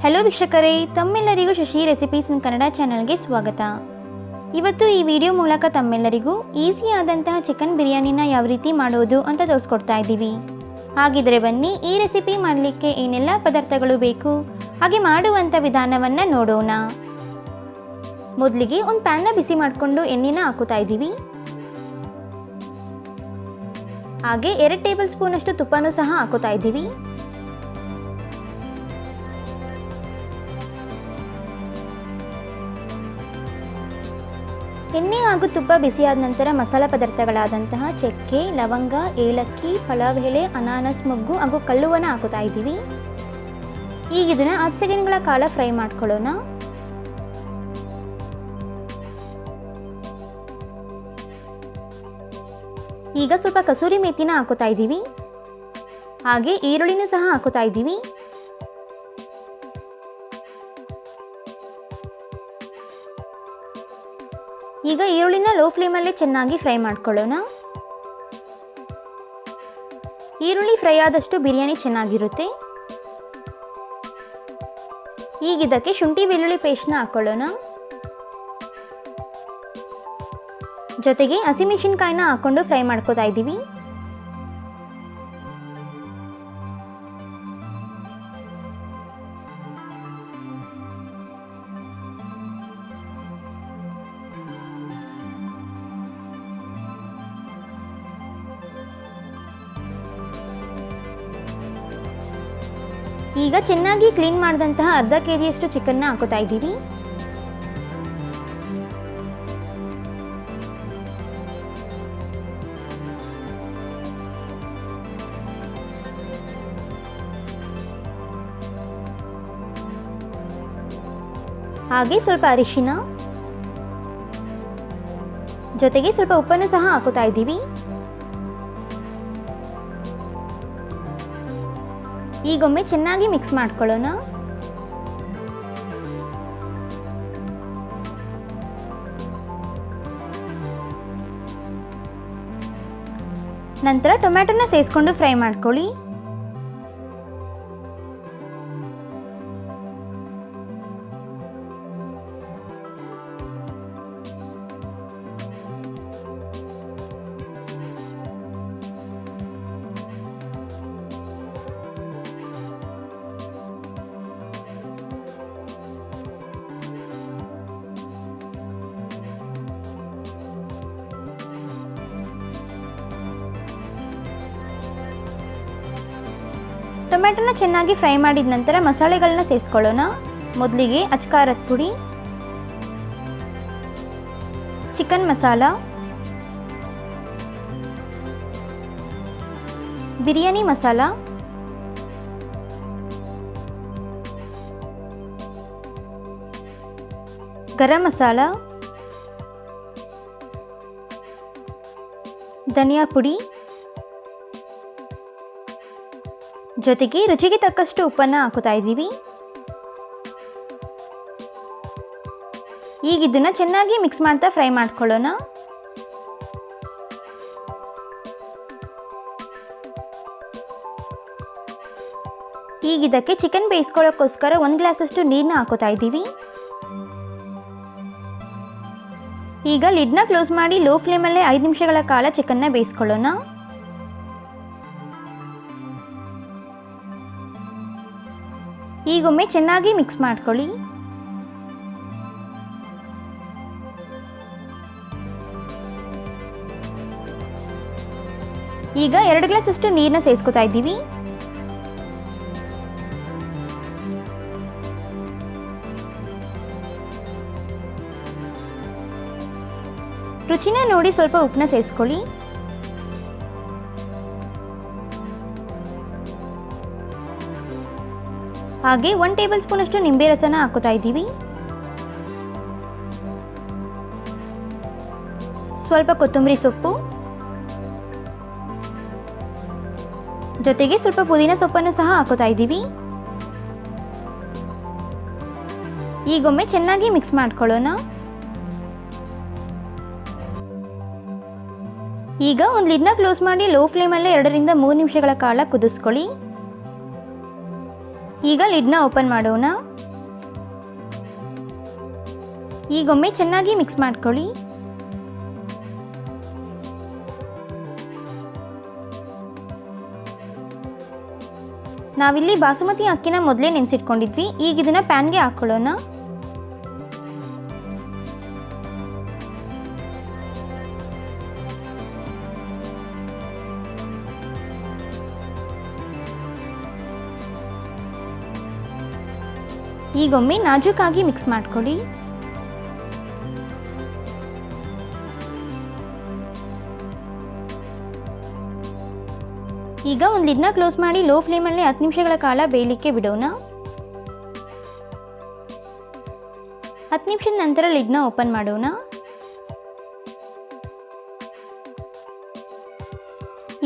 Hello ವೀಕ್ಷಕರೇ, ತಮ್ಮೆಲ್ಲರಿಗೂ Shashi recipes ಇನ್ ಕನ್ನಡ ಚಾನಲ್ಗೆ ಸ್ವಾಗತ. ಇವತ್ತು ಈ ವಿಡಿಯೋ ಮೂಲಕ ತಮ್ಮೆಲ್ಲರಿಗೂ ಈಸಿಯಾದಂತಹ ಚಿಕನ್ ಬಿರಿಯಾನಿನ ಯಾವ ರೀತಿ ಮಾಡೋದು ಅಂತ ತೋರಿಸ್ಕೊಡ್ತಾ ಇದ್ದೀವಿ. ಹಾಗಿದ್ರೆ ಬನ್ನಿ, ಈ ರೆಸಿಪಿ ಮಾಡಲಿಕ್ಕೆ ಏನೆಲ್ಲ ಪದಾರ್ಥಗಳು ಬೇಕು ಹಾಗೆ ಮಾಡುವಂಥ ವಿಧಾನವನ್ನು ನೋಡೋಣ. ಮೊದಲಿಗೆ ಒಂದು ಪ್ಯಾನ್ನ ಬಿಸಿ ಮಾಡಿಕೊಂಡು ಎಣ್ಣೆನ ಹಾಕುತ್ತಾ ಇದ್ದೀವಿ. ಹಾಗೆ 2 ಟೇಬಲ್ ಸ್ಪೂನ್ ಅಷ್ಟು ತುಪ್ಪನೂ ಸಹ ಹಾಕುತ್ತಾ ಇದ್ದೀವಿ. ಎಣ್ಣೆ ಹಾಗೂ ತುಪ್ಪ ಬಿಸಿಯಾದ ನಂತರ ಮಸಾಲ ಪದಾರ್ಥಗಳಾದಂತಹ ಚಕ್ಕೆ, ಲವಂಗ, ಏಲಕ್ಕಿ, ಪಲಾವ್ ಎಲೆ, ಅನಾನಸ್ ಮೊಗ್ಗು ಹಾಗೂ ಕಲ್ಲುವನ್ನು ಹಾಕುತ್ತಾ ಇದ್ದೀವಿ. ಈಗ ಇದನ್ನು 10 ಸೆಕೆಂಡ್ಗಳ ಕಾಲ ಫ್ರೈ ಮಾಡ್ಕೊಳ್ಳೋಣ. ಈಗ ಸ್ವಲ್ಪ ಕಸೂರಿ ಮೇಥಿನ ಹಾಕುತ್ತಾ ಇದ್ದೀವಿ. ಹಾಗೆ ಈರುಳ್ಳಿನೂ ಸಹ ಹಾಕುತ್ತಾ ಇದ್ದೀವಿ. ಈಗ ಈರುಳ್ಳಿನ ಲೋ ಫ್ಲೇಮಲ್ಲೇ ಚೆನ್ನಾಗಿ ಫ್ರೈ ಮಾಡ್ಕೊಳ್ಳೋಣ. ಈರುಳ್ಳಿ ಫ್ರೈ ಆದಷ್ಟು ಬಿರಿಯಾನಿ ಚೆನ್ನಾಗಿರುತ್ತೆ. ಈಗ ಇದಕ್ಕೆ ಶುಂಠಿ ಬೆಳ್ಳುಳ್ಳಿ ಪೇಸ್ಟ್ನ ಹಾಕೊಳ್ಳೋಣ. ಜೊತೆಗೆ ಹಸಿಮೆಣಸಿನಕಾಯಿನ ಹಾಕೊಂಡು ಫ್ರೈ ಮಾಡ್ಕೋತಾ ಇದ್ದೀವಿ. ಈಗ ಚೆನ್ನಾಗಿ ಕ್ಲೀನ್ ಮಾಡಿದಂತಹ ಅರ್ಧ ಕೆಜಿಯಷ್ಟು ಚಿಕನ್ನ ಹಾಕೋತಾ ಇದ್ದೀವಿ. ಹಾಗೆ ಸ್ವಲ್ಪ ಅರಿಶಿನ, ಜೊತೆಗೆ ಸ್ವಲ್ಪ ಉಪ್ಪನ್ನು ಸಹ ಹಾಕೋತಾ ಇದ್ದೀವಿ. ಈಗೊಮ್ಮೆ ಚೆನ್ನಾಗಿ ಮಿಕ್ಸ್ ಮಾಡ್ಕೊಳ್ಳೋಣ. ನಂತರ ಟೊಮ್ಯಾಟೊನ ಸೇರಿಸ್ಕೊಂಡು ಫ್ರೈ ಮಾಡ್ಕೊಳ್ಳಿ. ಟೊಮ್ಯಾಟೊನ ಚೆನ್ನಾಗಿ ಫ್ರೈ ಮಾಡಿದ ನಂತರ ಮಸಾಲೆಗಳನ್ನ ಸೇರಿಸ್ಕೊಳ್ಳೋಣ. ಮೊದಲಿಗೆ ಅಚ್ಕಾರದ ಪುಡಿ, ಚಿಕನ್ ಮಸಾಲ, ಬಿರಿಯಾನಿ ಮಸಾಲ, ಗರಂ ಮಸಾಲ, ಧನಿಯಾ ಪುಡಿ, ಜೊತೆಗೆ ರುಚಿಗೆ ತಕ್ಕಷ್ಟು ಉಪ್ಪನ್ನು ಹಾಕುತ್ತಾ ಇದ್ದೀವಿ. ಈಗ ಇದನ್ನು ಚೆನ್ನಾಗಿ ಮಿಕ್ಸ್ ಮಾಡ್ತಾ ಫ್ರೈ ಮಾಡ್ಕೊಳ್ಳೋಣ. ಈಗ ಇದಕ್ಕೆ ಚಿಕನ್ ಬೇಯಿಸ್ಕೊಳ್ಳೋಕ್ಕೋಸ್ಕರ 1 ಗ್ಲಾಸಷ್ಟು ನೀರನ್ನ ಹಾಕೋತಾ ಇದ್ದೀವಿ. ಈಗ ಲಿಡ್ನ ಕ್ಲೋಸ್ ಮಾಡಿ ಲೋ ಫ್ಲೇಮಲ್ಲೇ 5 ನಿಮಿಷಗಳ ಕಾಲ ಚಿಕನ್ನ ಬೇಯಿಸ್ಕೊಳ್ಳೋಣ. ಈಗೊಮ್ಮೆ ಚೆನ್ನಾಗಿ ಮಿಕ್ಸ್ ಮಾಡ್ಕೊಳ್ಳಿ. ಈಗ 2 ಗ್ಲಾಸಷ್ಟು ನೀರನ್ನ ಸೇರಿಸ್ಕೊತಾ ಇದ್ದೀವಿ. ರುಚಿನ ನೋಡಿ ಸ್ವಲ್ಪ ಉಪ್ಪನ್ನ ಸೇರಿಸ್ಕೊಳ್ಳಿ. ಹಾಗೆ 1 ಟೇಬಲ್ ಸ್ಪೂನ್ ಅಷ್ಟು ನಿಂಬೆ ರಸನ ಹಾಕೋತಾ ಇದ್ದೀವಿ. ಸ್ವಲ್ಪ ಕೊತ್ತಂಬರಿ ಸೊಪ್ಪು, ಜೊತೆಗೆ ಸ್ವಲ್ಪ ಪುದೀನ ಸೊಪ್ಪನ್ನು ಸಹ ಹಾಕೋತಾ ಇದ್ದೀವಿ. ಈಗೊಮ್ಮೆ ಚೆನ್ನಾಗಿ ಮಿಕ್ಸ್ ಮಾಡ್ಕೊಳ್ಳೋಣ. ಈಗ ಒಂದು ಲಿಡ್ನ ಕ್ಲೋಸ್ ಮಾಡಿ ಲೋ ಫ್ಲೇಮಲ್ಲೇ 2 ರಿಂದ 3 ನಿಮಿಷಗಳ ಕಾಲ ಕುದಿಸ್ಕೊಳ್ಳಿ. ಈಗ ಲಿಡ್ನ ಓಪನ್ ಮಾಡೋಣ. ಈಗೊಮ್ಮೆ ಚೆನ್ನಾಗಿ ಮಿಕ್ಸ್ ಮಾಡ್ಕೊಳ್ಳಿ. ನಾವಿಲ್ಲಿ ಬಾಸುಮತಿ ಅಕ್ಕಿನ ಮೊದಲೇ ನೆನೆಸಿಟ್ಕೊಂಡಿದ್ವಿ. ಈಗ ಇದನ್ನ ಪ್ಯಾನ್ಗೆ ಹಾಕೊಳ್ಳೋಣ. ಈಗೊಮ್ಮೆ ನಾಜೂಕಾಗಿ ಮಿಕ್ಸ್ ಮಾಡ್ಕೊಳ್ಳಿ. ಈಗ ಒಂದು ಲಿಡ್ನ ಕ್ಲೋಸ್ ಮಾಡಿ ಲೋ ಫ್ಲೇಮಲ್ಲಿ 10 ನಿಮಿಷಗಳ ಕಾಲ ಬೇಯಲಿಕ್ಕೆ ಬಿಡೋಣ. 10 ನಿಮಿಷದ ನಂತರ ಲಿಡ್ನ ಓಪನ್ ಮಾಡೋಣ.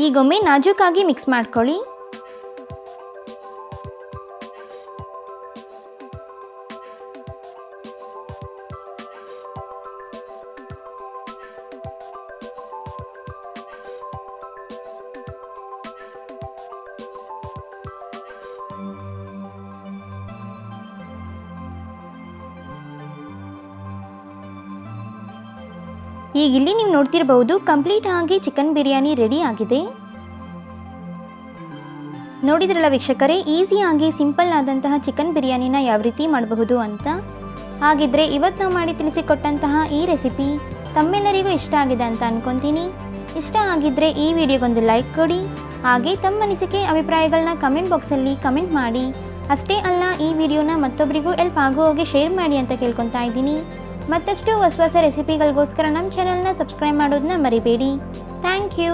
ಈಗೊಮ್ಮೆ ನಾಜೂಕಾಗಿ ಮಿಕ್ಸ್ ಮಾಡ್ಕೊಳ್ಳಿ. ಈಗ ಇಲ್ಲಿ ನೀವು ನೋಡ್ತಿರಬಹುದು ಕಂಪ್ಲೀಟ್ ಆಗಿ ಚಿಕನ್ ಬಿರಿಯಾನಿ ರೆಡಿ ಆಗಿದೆ. ನೋಡಿದ್ರಲ್ಲ ವೀಕ್ಷಕರೇ, ಈಸಿಯಾಗಿ ಸಿಂಪಲ್ ಆದಂತಹ ಚಿಕನ್ ಬಿರಿಯಾನಿನ ಯಾವ ರೀತಿ ಮಾಡಬಹುದು ಅಂತ. ಹಾಗಿದ್ರೆ ಇವತ್ತು ನಾವು ಮಾಡಿ ತಿಳಿಸಿಕೊಟ್ಟಂತಹ ಈ ರೆಸಿಪಿ ತಮ್ಮೆಲ್ಲರಿಗೂ ಇಷ್ಟ ಆಗಿದೆ ಅಂತ ಅನ್ಕೊಂತೀನಿ. ಇಷ್ಟ ಆಗಿದ್ರೆ ಈ ವಿಡಿಯೋಗೊಂದು ಲೈಕ್ ಕೊಡಿ. ಹಾಗೆ ತಮ್ಮ ಅನಿಸಿಕೆ ಅಭಿಪ್ರಾಯಗಳನ್ನ ಕಮೆಂಟ್ ಬಾಕ್ಸಲ್ಲಿ ಕಮೆಂಟ್ ಮಾಡಿ. ಅಷ್ಟೇ ಅಲ್ಲ, ಈ ವಿಡಿಯೋನ ಮತ್ತೊಬ್ಬರಿಗೂ ಹೆಲ್ಪ್ ಆಗೋ ಹಾಗೆ ಶೇರ್ ಮಾಡಿ ಅಂತ ಕೇಳ್ಕೊತಾ ಇದ್ದೀನಿ. ಮತ್ತಷ್ಟು ಹೊಸ ಹೊಸ ರೆಸಿಪಿಗಳಿಗೋಸ್ಕರ ನಮ್ಮ ಚಾನಲ್ನ ಸಬ್ಸ್ಕ್ರೈಬ್ ಮಾಡೋದನ್ನ ಮರಿಬೇಡಿ. Thank you.